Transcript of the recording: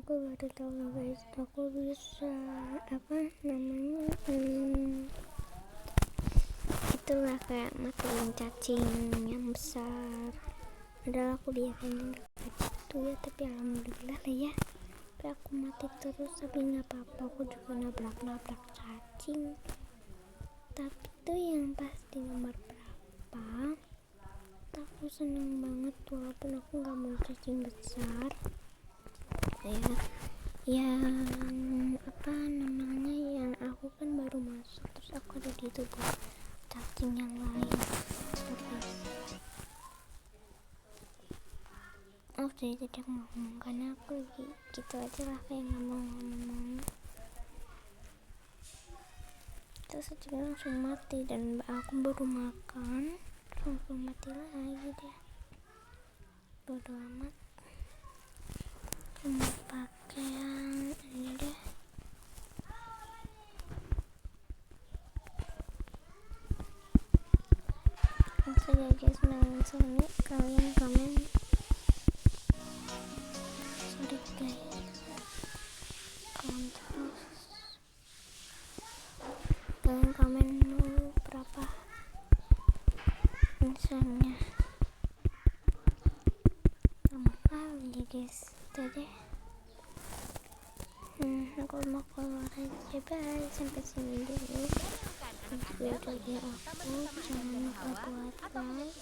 aku baru tahu guys, aku bisa itulah kayak matiin cacing yang besar. Padahal aku biasanya nggak kayak gitu ya, tapi alhamdulillah lah ya, tapi aku mati terus. Tapi nggak apa-apa, aku juga nabrak cacing. Tapi tuh yang pasti nomor berapa, aku seneng banget walaupun aku nggak mau cacing besar ya. Yang yang aku kan baru masuk, terus aku ada di tubuh cacing yang lain. Jadi tidak ngomong karena aku gitu aja lah, kayak nggak mau ngomong. Terus langsung mati, dan aku baru makan langsung mati lagi deh. Bodo amat, cuma pakai yang ini deh. Langsung ya guys, langsung nih kalian komen. Sorry guys, terus kalian komen dulu berapa misalnya. Ya guys, itu deh. Aku mau keluar aja, bye, sampai sini dulu video aku. Jangan lupa buat like, comment,